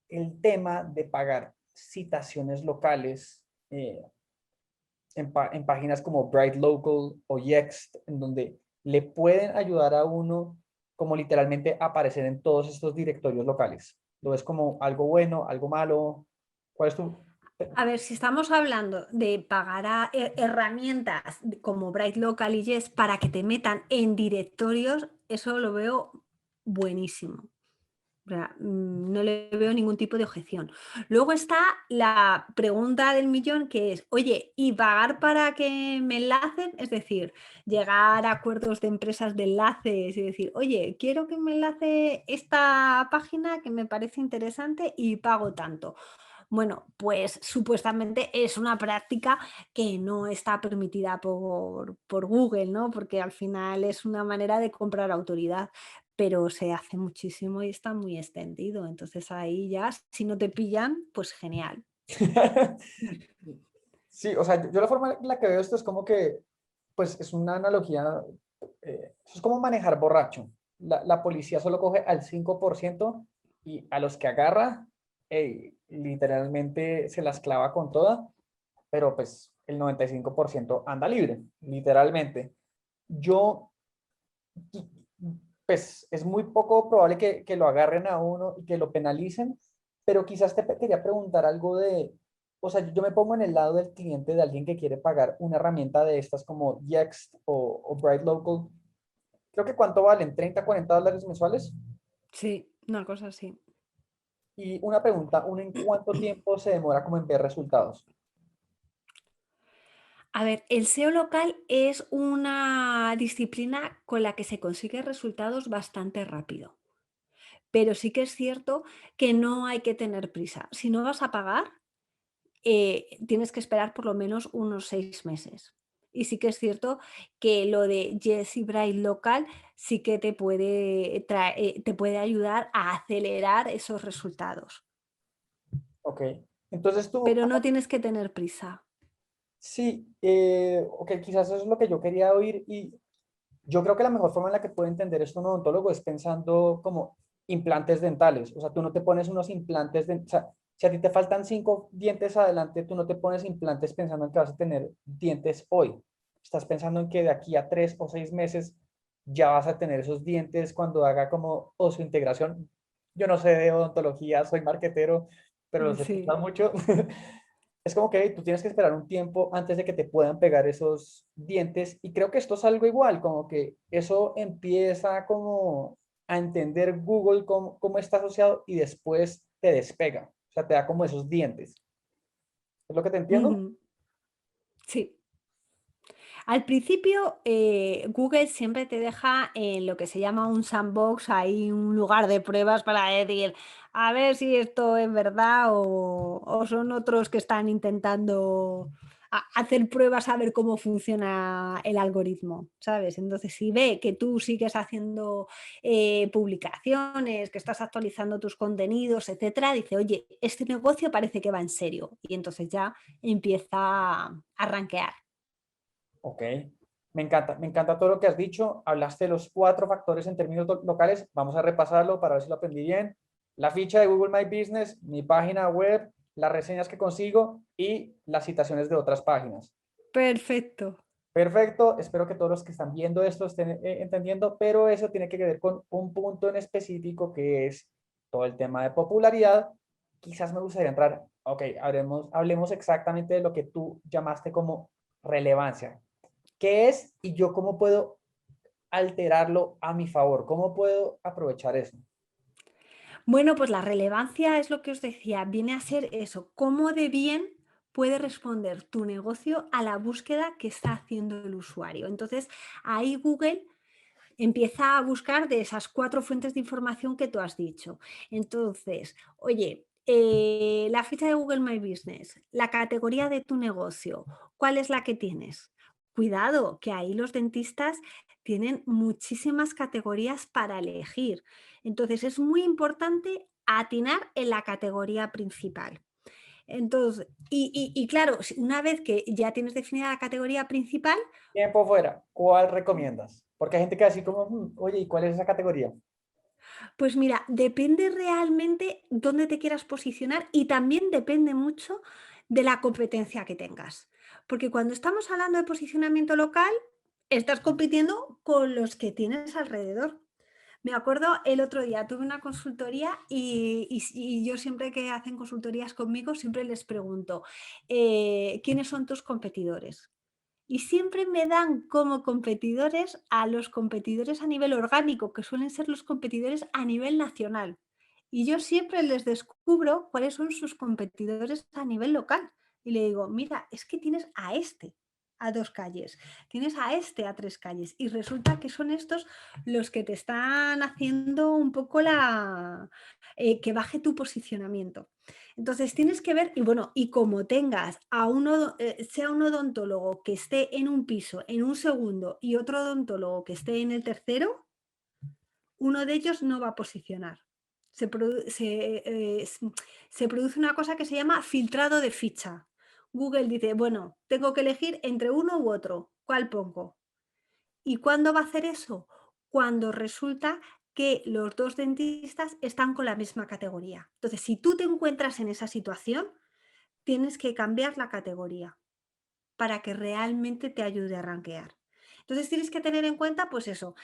el tema de pagar citaciones locales en páginas como Bright Local o Yext, en donde le pueden ayudar a uno como literalmente aparecer en todos estos directorios locales? ¿Lo ves como algo bueno, algo malo? ¿Cuál es tu...? A ver, si estamos hablando de pagar a herramientas como Bright Local y Yes para que te metan en directorios, eso lo veo buenísimo. O sea, no le veo ningún tipo de objeción. Luego está la pregunta del millón que es, oye, ¿y pagar para que me enlacen? Es decir, llegar a acuerdos de empresas de enlaces y decir, oye, quiero que me enlace esta página que me parece interesante y pago tanto. Bueno, pues supuestamente es una práctica que no está permitida por Google, ¿no? Porque al final es una manera de comprar autoridad, pero se hace muchísimo y está muy extendido. Entonces ahí ya, si no te pillan, pues genial. Sí, o sea, yo la forma en la que veo esto es como que, pues es una analogía, eso es como manejar borracho. La policía solo coge al 5% y a los que agarra, literalmente se las clava con toda, pero pues el 95% anda libre, literalmente. Yo, pues es muy poco probable que lo agarren a uno y que lo penalicen, pero quizás quería preguntar algo de, o sea, yo me pongo en el lado del cliente de alguien que quiere pagar una herramienta de estas como Yext o Bright Local. Creo que cuánto valen, 30 $40 mensuales. Sí, una cosa así. Y una pregunta, ¿uno en cuánto tiempo se demora como en ver resultados? A ver, el SEO local es una disciplina con la que se consigue resultados bastante rápido. Pero sí que es cierto que no hay que tener prisa. Si no vas a pagar, tienes que esperar por lo menos unos 6 meses. Y sí que es cierto que lo de Jessie Bright Local sí que te puede ayudar a acelerar esos resultados, Ok. Entonces tú, pero no tienes que tener prisa. sí, ok, quizás eso es lo que yo quería oír y yo creo que la mejor forma en la que puede entender esto un odontólogo es pensando como implantes dentales. O sea, tú no te pones unos implantes, o sea, si a ti te faltan 5 dientes adelante, tú no te pones implantes pensando en que vas a tener dientes hoy. Estás pensando en que de aquí a 3 o 6 meses ya vas a tener esos dientes cuando haga como integración. Yo no sé de odontología, soy marquetero, pero los he escuchado Sí. mucho. Es como que tú tienes que esperar un tiempo antes de que te puedan pegar esos dientes y creo que esto es algo igual, como que eso empieza como a entender Google cómo está asociado y después te despega, o sea, te da como esos dientes. ¿Es lo que te entiendo? Ujú. Sí. Al principio, Google siempre te deja en lo que se llama un sandbox, ahí un lugar de pruebas para decir, a ver si esto es verdad o son otros que están intentando hacer pruebas a ver cómo funciona el algoritmo, ¿sabes? Entonces, si ve que tú sigues haciendo publicaciones, que estás actualizando tus contenidos, etcétera, dice, oye, este negocio parece que va en serio. Y entonces ya empieza a rankear. Ok, me encanta todo lo que has dicho. Hablaste de los 4 factores en términos locales. Vamos a repasarlo para ver si lo aprendí bien. La ficha de Google My Business, mi página web, las reseñas que consigo y las citaciones de otras páginas. Perfecto. Perfecto, espero que todos los que están viendo esto estén entendiendo, pero eso tiene que ver con un punto en específico que es todo el tema de popularidad. Quizás me gustaría entrar, ok, hablemos exactamente de lo que tú llamaste como relevancia. ¿Qué es y yo cómo puedo alterarlo a mi favor? ¿Cómo puedo aprovechar eso? Bueno, pues la relevancia es lo que os decía, viene a ser eso, cómo de bien puede responder tu negocio a la búsqueda que está haciendo el usuario. Entonces, ahí Google empieza a buscar de esas 4 fuentes de información que tú has dicho. Entonces, oye, la ficha de Google My Business, la categoría de tu negocio, ¿cuál es la que tienes? Cuidado, que ahí los dentistas tienen muchísimas categorías para elegir. Entonces, es muy importante atinar en la categoría principal. Entonces, y claro, una vez que ya tienes definida la categoría principal, Tiempo fuera, ¿cuál recomiendas? Porque hay gente que así como, oye, ¿y cuál es esa categoría? pues mira, depende realmente dónde te quieras posicionar y también depende mucho de la competencia que tengas. Porque cuando estamos hablando de posicionamiento local, estás compitiendo con los que tienes alrededor. Me acuerdo el otro día, tuve una consultoría y yo siempre que hacen consultorías conmigo, siempre les pregunto, ¿quiénes son tus competidores? Y siempre me dan como competidores a los competidores a nivel orgánico, que suelen ser los competidores a nivel nacional. Y yo siempre les descubro cuáles son sus competidores a nivel local. Y le digo, mira, es que tienes a este a 2 calles, tienes a este a 3 calles. Y resulta que son estos los que te están haciendo un poco que baje tu posicionamiento. Entonces tienes que ver, y bueno, y como tengas a uno, sea un odontólogo que esté en un piso en un segundo y otro odontólogo que esté en el tercero, uno de ellos no va a posicionar. Se, se produce una cosa que se llama filtrado de ficha. Google dice, bueno, tengo que elegir entre uno u otro. ¿Cuál pongo? ¿Y cuándo va a hacer eso? Cuando resulta que los dos dentistas están con la misma categoría. Entonces, si tú te encuentras en esa situación, tienes que cambiar la categoría para que realmente te ayude a rankear. Entonces, tienes que tener en cuenta, pues eso,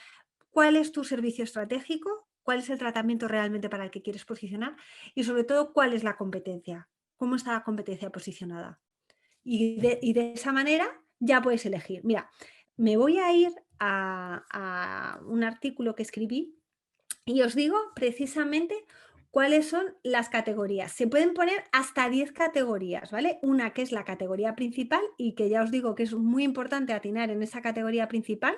cuál es tu servicio estratégico, cuál es el tratamiento realmente para el que quieres posicionar y sobre todo cuál es la competencia, cómo está la competencia posicionada. Y de esa manera ya puedes elegir. Mira, me voy a ir a un artículo que escribí y os digo precisamente cuáles son las categorías. Se pueden poner hasta 10 categorías, ¿vale? Una que es la categoría principal y que ya os digo que es muy importante atinar en esa categoría principal.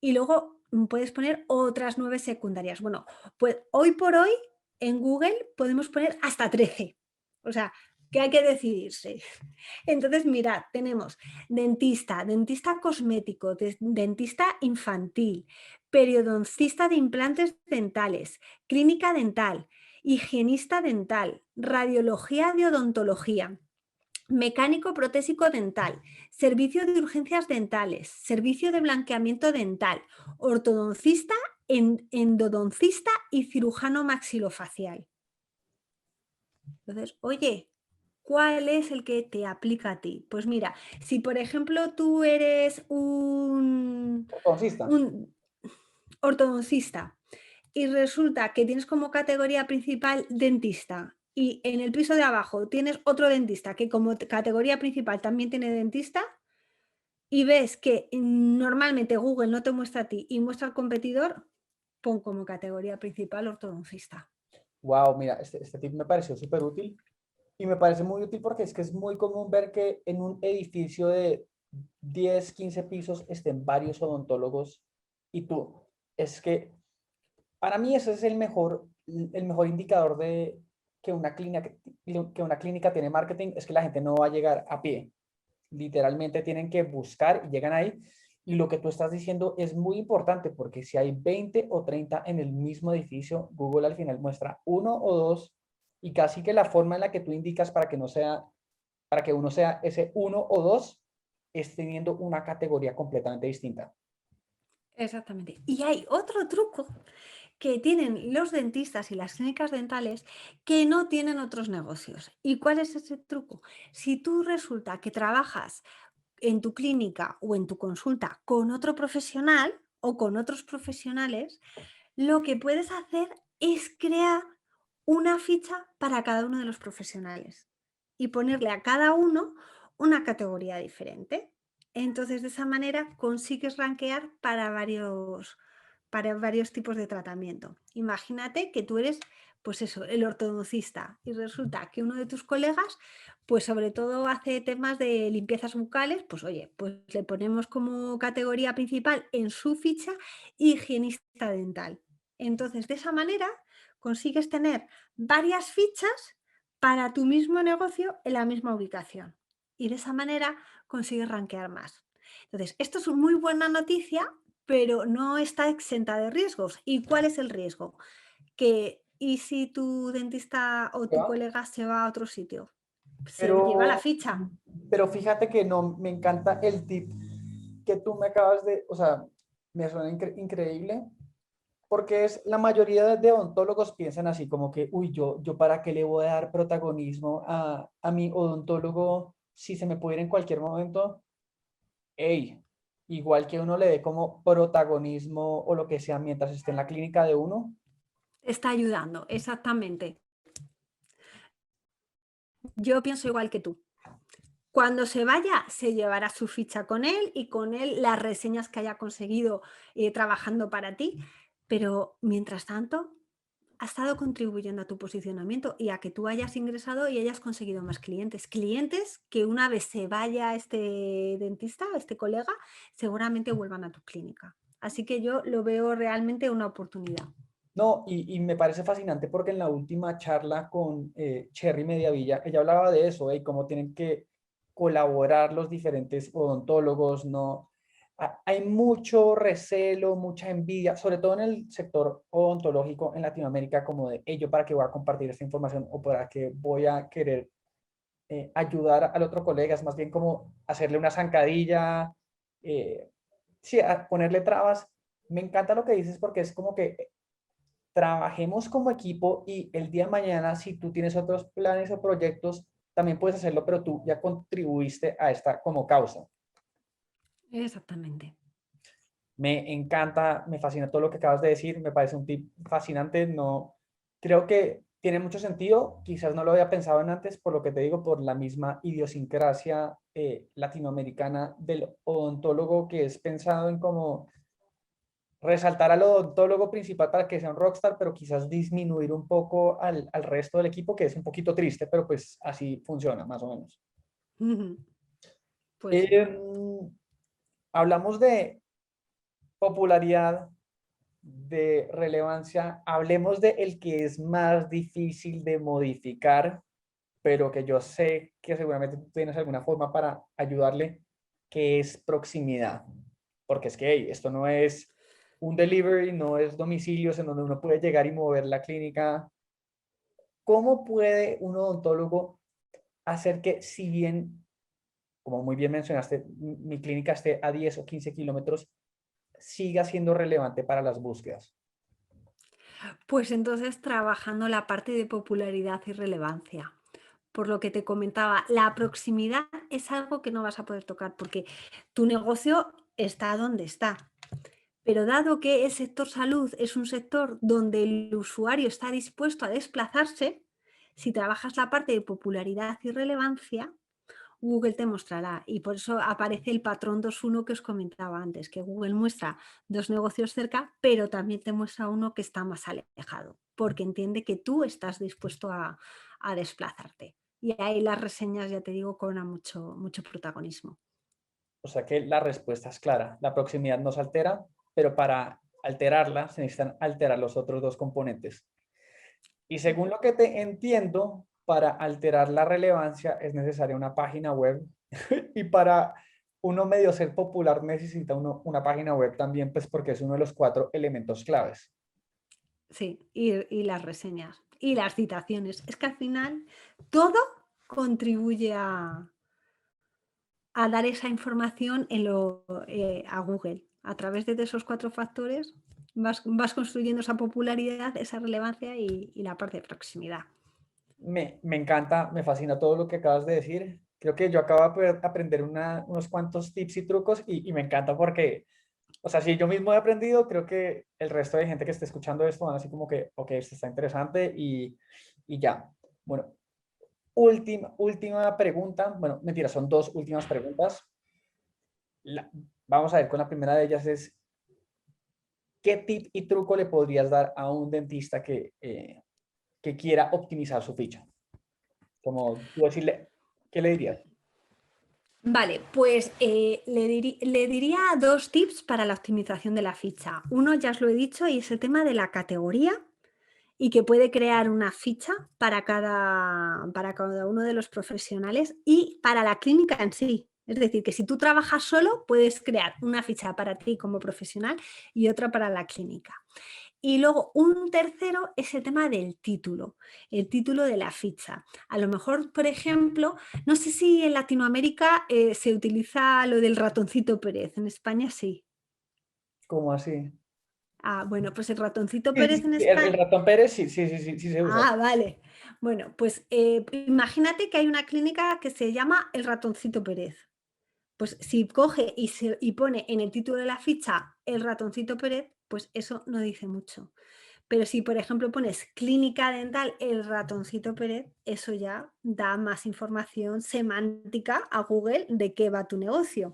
Y luego puedes poner otras 9 secundarias. Bueno, pues hoy por hoy en Google podemos poner hasta 13. O sea, que hay que decidirse. Entonces, mirad, tenemos dentista, dentista cosmético, dentista infantil, periodoncista de implantes dentales, clínica dental, higienista dental, radiología de odontología, mecánico protésico dental, servicio de urgencias dentales, servicio de blanqueamiento dental, ortodoncista, endodoncista y cirujano maxilofacial. Entonces, oye, ¿cuál es el que te aplica a ti? Pues mira, si por ejemplo tú eres Consista. un ortodoncista y resulta que tienes como categoría principal dentista y en el piso de abajo tienes otro dentista que como categoría principal también tiene dentista y ves que normalmente Google no te muestra a ti y muestra al competidor, pon como categoría principal ortodoncista. Wow, mira, este tip me pareció súper útil y me parece muy útil porque es que es muy común ver que en un edificio de 10, 15 pisos estén varios odontólogos y tú, es que para mí ese es el mejor indicador de que una clínica tiene marketing, es que la gente no va a llegar a pie. Literalmente tienen que buscar y llegan ahí. Y lo que tú estás diciendo es muy importante porque si hay 20 o 30 en el mismo edificio, Google al final muestra uno o dos y casi que la forma en la que tú indicas para que no sea, para que uno sea ese uno o dos es teniendo una categoría completamente distinta. Exactamente. Y hay otro truco que tienen los dentistas y las clínicas dentales que no tienen otros negocios. ¿Y cuál es ese truco? Si tú resulta que trabajas en tu clínica o en tu consulta con otro profesional o con otros profesionales, lo que puedes hacer es crear una ficha para cada uno de los profesionales y ponerle a cada uno una categoría diferente. Entonces, de esa manera consigues rankear para varios tipos de tratamiento. Imagínate que tú eres, pues eso, el ortodoncista y resulta que uno de tus colegas, pues sobre todo hace temas de limpiezas bucales, pues oye, pues le ponemos como categoría principal en su ficha higienista dental. Entonces, de esa manera consigues tener varias fichas para tu mismo negocio en la misma ubicación. Y de esa manera consigues rankear más. Entonces, esto es una muy buena noticia, pero no está exenta de riesgos. ¿Y cuál es el riesgo? Que, ¿y si tu dentista o tu ¿Ya? colega se va a otro sitio? Se lleva la Pero, ficha. pero fíjate que no, me encanta el tip que tú me acabas de, o sea, me suena increíble porque es la mayoría de odontólogos piensan así como que, uy, yo para qué le voy a dar protagonismo a mi odontólogo si se me puede ir en cualquier momento. Ey, igual que uno le dé como protagonismo o lo que sea mientras esté en la clínica de uno. Te está ayudando, exactamente. Yo pienso igual que tú. Cuando se vaya, se llevará su ficha con él y con él las reseñas que haya conseguido trabajando para ti, pero mientras tanto, ha estado contribuyendo a tu posicionamiento y a que tú hayas ingresado y hayas conseguido más clientes. Clientes que una vez se vaya este dentista, este colega, seguramente vuelvan a tu clínica. Así que yo lo veo realmente una oportunidad. No, y me parece fascinante porque en la última charla con Cherry Mediavilla, ella hablaba de eso, y cómo tienen que colaborar los diferentes odontólogos, ¿no? Hay mucho recelo, mucha envidia, sobre todo en el sector odontológico en Latinoamérica, como de, yo para qué voy a compartir esta información o para qué voy a querer ayudar al otro colega, es más bien como hacerle una zancadilla, sí, a ponerle trabas. Me encanta lo que dices porque es como que trabajemos como equipo y el día de mañana, si tú tienes otros planes o proyectos, también puedes hacerlo, pero tú ya contribuiste a esta como causa. Exactamente. Me encanta, me fascina todo lo que acabas de decir, me parece un tip fascinante, no, creo que tiene mucho sentido, quizás no lo había pensado en antes, por lo que te digo, por la misma idiosincrasia latinoamericana del odontólogo que es pensado en como resaltar al odontólogo principal para que sea un rockstar, pero quizás disminuir un poco al resto del equipo, que es un poquito triste, pero pues así funciona, más o menos. Ujú. Pues sí. Eh, hablamos de popularidad, de relevancia, hablemos de el que es más difícil de modificar, pero que yo sé que seguramente tú tienes alguna forma para ayudarle, que es proximidad. Porque es que hey, esto no es un delivery, no es domicilios en donde uno puede llegar y mover la clínica. ¿Cómo puede un odontólogo hacer que, si bien, como muy bien mencionaste, mi clínica esté a 10 o 15 kilómetros, siga siendo relevante para las búsquedas? Pues entonces trabajando la parte de popularidad y relevancia. Por lo que te comentaba, la proximidad es algo que no vas a poder tocar porque tu negocio está donde está. Pero dado que el sector salud es un sector donde el usuario está dispuesto a desplazarse, si trabajas la parte de popularidad y relevancia, Google te mostrará. Y por eso aparece el patrón 2-1 que os comentaba antes, que Google muestra dos negocios cerca, pero también te muestra uno que está más alejado, porque entiende que tú estás dispuesto a desplazarte. Y ahí las reseñas, ya te digo, cobran mucho protagonismo. O sea que la respuesta es clara. La proximidad nos altera, pero para alterarla se necesitan alterar los otros dos componentes. Y según lo que te entiendo, para alterar la relevancia es necesaria una página web y para uno medio ser popular necesita uno una página web también, pues porque es uno de los 4 elementos claves. Sí, y las reseñas y las citaciones. Es que al final todo contribuye a dar esa información a Google. A través de esos cuatro factores vas construyendo esa popularidad, esa relevancia y la parte de proximidad. Me encanta, me fascina todo lo que acabas de decir. Creo que yo acabo de poder aprender unos cuantos tips y trucos y me encanta porque, o sea, si yo mismo he aprendido, creo que el resto de gente que esté escuchando esto van así como que, ok, esto está interesante y ya. Bueno, última pregunta. Bueno, mentira, son dos últimas preguntas. Vamos a ver con la primera de ellas es, ¿qué tip y truco le podrías dar a un dentista que quiera optimizar su ficha? Como tú decirle, ¿qué le dirías? Vale, pues le diría dos tips para la optimización de la ficha. Uno ya os lo he dicho y es el tema de la categoría y que puede crear una ficha para cada uno de los profesionales y para la clínica en sí. Es decir, que si tú trabajas solo, puedes crear una ficha para ti como profesional y otra para la clínica. Y luego un tercero es el tema del título, el título de la ficha. A lo mejor, por ejemplo, no sé si en Latinoamérica se utiliza lo del ratoncito Pérez, en España sí. ¿Cómo así? Ah, bueno, pues el ratoncito Sí, Pérez sí, en sí, el España. ratón Pérez, sí, sí, sí, sí, sí se usa. Ah, vale. Bueno, pues imagínate que hay una clínica que se llama El Ratoncito Pérez. Pues si coge y pone en el título de la ficha el ratoncito Pérez, pues eso no dice mucho. Pero si, por ejemplo, pones clínica dental el ratoncito Pérez, eso ya da más información semántica a Google de qué va tu negocio.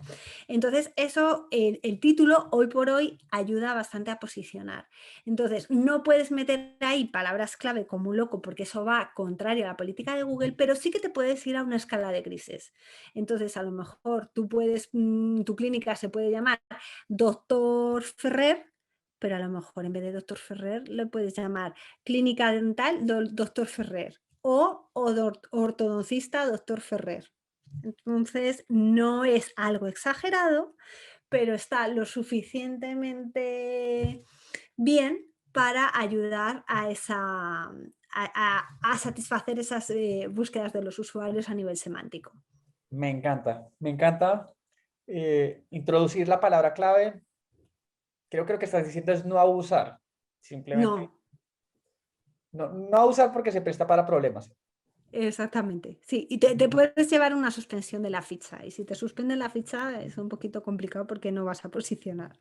Entonces, eso, el título hoy por hoy ayuda bastante a posicionar. Entonces, no puedes meter ahí palabras clave como un loco porque eso va contrario a la política de Google, pero sí que te puedes ir a una escala de grises. Entonces, a lo mejor tú puedes, tu clínica se puede llamar Doctor Ferrer, pero a lo mejor en vez de doctor Ferrer le puedes llamar clínica dental doctor Ferrer o ortodoncista doctor Ferrer. Entonces, no es algo exagerado, pero está lo suficientemente bien para ayudar a, a satisfacer esas búsquedas de los usuarios a nivel semántico. Me encanta introducir la palabra clave. Creo que lo que estás diciendo es no abusar, simplemente No, no abusar porque se presta para problemas. exactamente. Sí, y te puedes llevar una suspensión de la ficha. Y si te suspenden la ficha es un poquito complicado porque no vas a posicionar.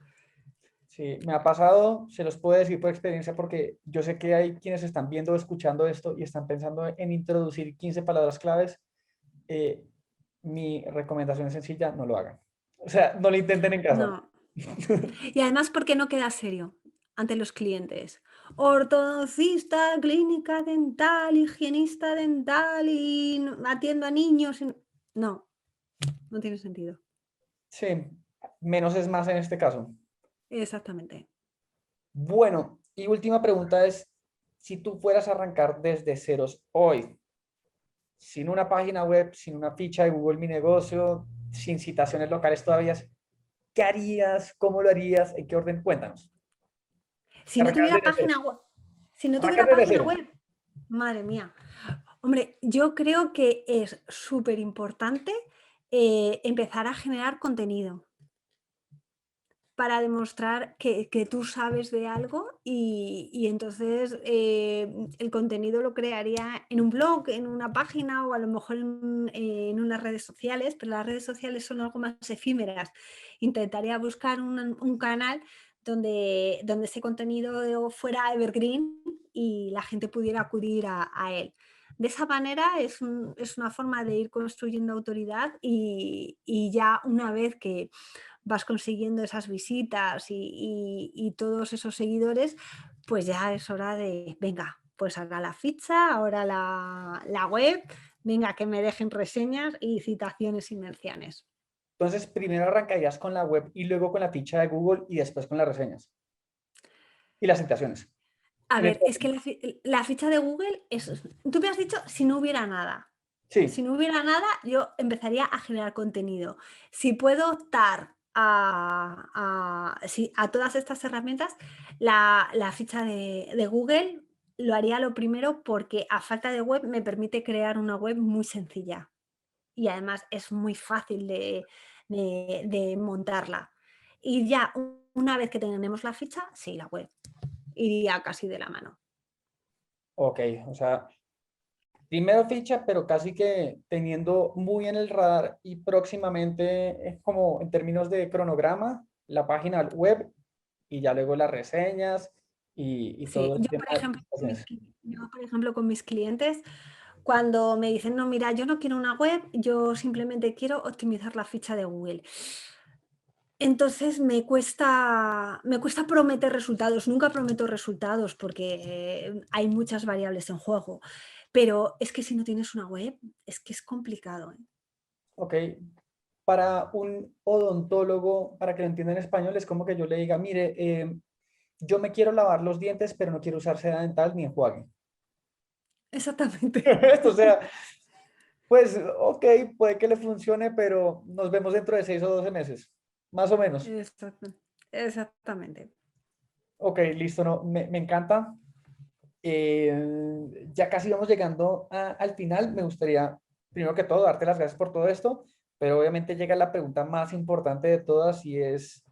Sí, me ha pasado, se los puedo decir por experiencia porque yo sé que hay quienes están viendo o escuchando esto y están pensando en introducir 15 palabras claves. Eh, Mi recomendación es sencilla, no lo hagan. O sea, no lo intenten en casa. No. Y además porque no queda serio ante los clientes. Ortodoncista, clínica dental, higienista dental y atiendo a niños. No, no tiene sentido. Sí, menos es más en este caso. Exactamente. Bueno, y última pregunta es, si tú fueras a arrancar desde ceros hoy, sin una página web, sin una ficha de Google Mi Negocio, sin citaciones locales todavía, ¿qué harías? ¿Cómo lo harías? ¿En qué orden? Cuéntanos. Si no Arrancas tuviera desde cero. página web, si no Arrancas tuviera desde página cero. web, madre mía. Hombre, yo creo que es súper importante empezar a generar contenido para demostrar que tú sabes de algo y entonces el contenido lo crearía en un blog, en una página o a lo mejor en unas redes sociales, pero las redes sociales son algo más efímeras. Intentaría buscar un canal donde ese contenido fuera evergreen y la gente pudiera acudir a él. De esa manera es una forma de ir construyendo autoridad y ya una vez que vas consiguiendo esas visitas y todos esos seguidores, pues ya es hora de, venga, pues ahora la ficha, ahora la web, venga, que me dejen reseñas y citaciones y menciones. Entonces, primero arrancarías con la web y luego con la ficha de Google y después con las reseñas y las citaciones. A En el ver, es orden. que la ficha de Google tú me has dicho si no hubiera nada. Si Sí, no hubiera nada, yo empezaría a generar contenido. Si puedo optar a todas estas herramientas, la ficha de Google lo haría lo primero porque a falta de web me permite crear una web muy sencilla y además es muy fácil de montarla. Y ya una vez que tenemos la ficha, sí, la web iría casi de la mano. ok. O sea, primero ficha, pero casi que teniendo muy en el radar y próximamente es como en términos de cronograma, la página web y ya luego las reseñas y Sí, todo el tema de presentaciones. yo, por ejemplo, con mis clientes, cuando me dicen, no, mira, yo no quiero una web, yo simplemente quiero optimizar la ficha de Google. Entonces me cuesta prometer resultados. Nunca prometo resultados porque hay muchas variables en juego. Pero es que si no tienes una web, es que es complicado, ¿eh? Ok, para un odontólogo, para que lo entienda en español, es como que yo le diga, mire, yo me quiero lavar los dientes, pero no quiero usar seda dental ni enjuague. Exactamente. O sea, pues, ok, puede que le funcione, pero nos vemos dentro de 6 o 12 meses, más o menos. Exactamente. Ok, listo, no, me encanta. Ya casi vamos llegando al final. Me gustaría, primero que todo, darte las gracias por todo esto, pero obviamente llega la pregunta más importante de todas y es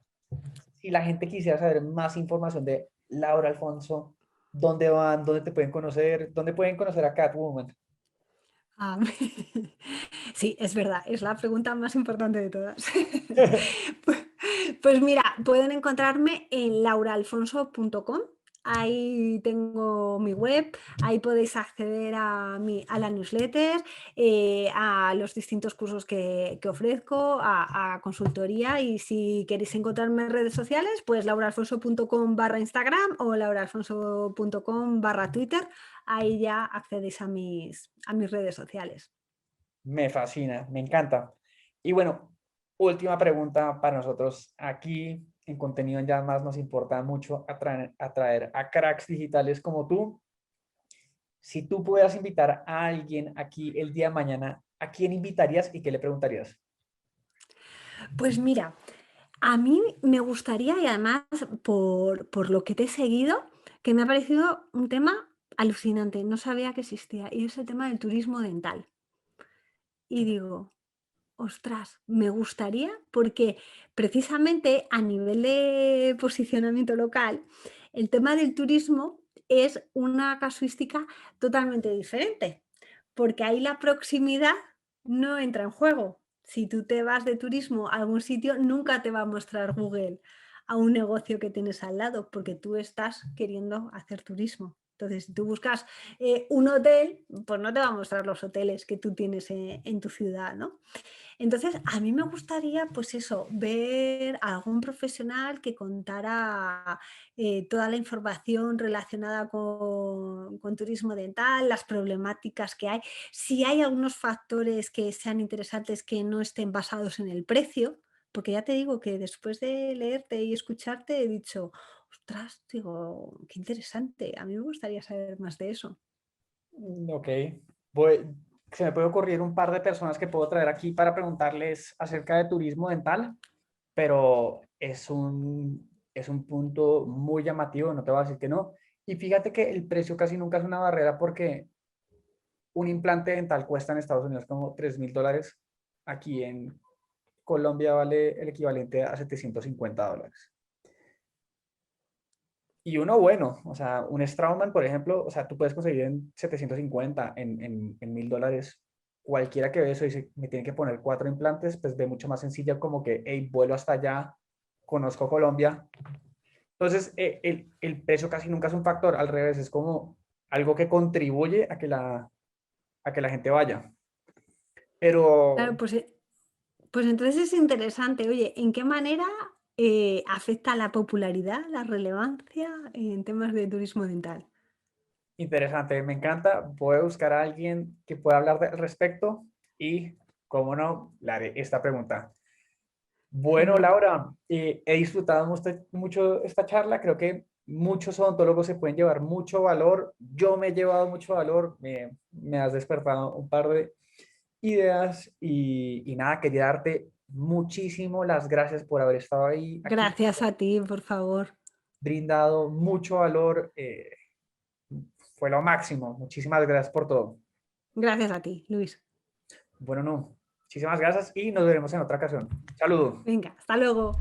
si la gente quisiera saber más información de Laura Alfonso, dónde van, dónde te pueden conocer, dónde pueden conocer a Catwoman. Ah, sí, es verdad, es la pregunta más importante de todas. Pues, pues mira, pueden encontrarme en lauraalfonso.com. Ahí tengo mi web, ahí podéis acceder a la newsletter, a los distintos cursos que ofrezco, a consultoría y si queréis encontrarme en redes sociales, pues lauraalfonso.com/Instagram o lauraalfonso.com/Twitter. Ahí ya accedéis a mis redes sociales. Me fascina, me encanta. Y bueno, última pregunta para nosotros. Aquí en Contenido en Llamas nos importa mucho atraer a cracks digitales como tú. Si tú pudieras invitar a alguien aquí el día de mañana, ¿a quién invitarías y qué le preguntarías? Pues mira, a mí me gustaría, y además por lo que te he seguido, que me ha parecido un tema alucinante, no sabía que existía, y es el tema del turismo dental. Y digo, ostras, me gustaría porque precisamente a nivel de posicionamiento local, el tema del turismo es una casuística totalmente diferente, porque ahí la proximidad no entra en juego. Si tú te vas de turismo a algún sitio, nunca te va a mostrar Google a un negocio que tienes al lado, porque tú estás queriendo hacer turismo. Entonces, si tú buscas un hotel, pues no te va a mostrar los hoteles que tú tienes en tu ciudad, ¿no? Entonces, a mí me gustaría, pues eso, ver a algún profesional que contara toda la información relacionada con turismo dental, las problemáticas que hay, si hay algunos factores que sean interesantes que no estén basados en el precio, porque ya te digo que después de leerte y escucharte he dicho, ostras, digo, qué interesante, a mí me gustaría saber más de eso. Ok. Voy- Se me puede ocurrir un par de personas que puedo traer aquí para preguntarles acerca de turismo dental, pero es un punto muy llamativo, no te voy a decir que no. Y fíjate que el precio casi nunca es una barrera porque un implante dental cuesta en Estados Unidos como $3,000. Aquí en Colombia vale el equivalente a $750. Y uno bueno, o sea, un Straumann, por ejemplo, o sea, tú puedes conseguir en 750, en $1,000. Cualquiera que ve eso y dice, me tiene que poner 4 implantes, pues ve mucho más sencilla como que, hey, vuelo hasta allá, conozco Colombia. Entonces, el precio casi nunca es un factor, al revés, es como algo que contribuye a que la gente vaya. Claro, Pero pues entonces es interesante. Oye, ¿en qué manera afecta la popularidad, la relevancia en temas de turismo dental? interesante, me encanta. Voy a buscar a alguien que pueda hablar al respecto y, cómo no, le haré esta pregunta. Bueno, Genial. Laura, he disfrutado mucho esta charla. Creo que muchos odontólogos se pueden llevar mucho valor. Yo me he llevado mucho valor. Me has despertado un par de ideas y nada, quería darte muchísimo las gracias por haber estado ahí aquí, Gracias a ti, por favor. brindado mucho valor. Fue lo máximo. Muchísimas gracias por todo. Gracias a ti, Luis. Bueno, no, muchísimas gracias y nos veremos en otra ocasión. Saludos. Venga, hasta luego.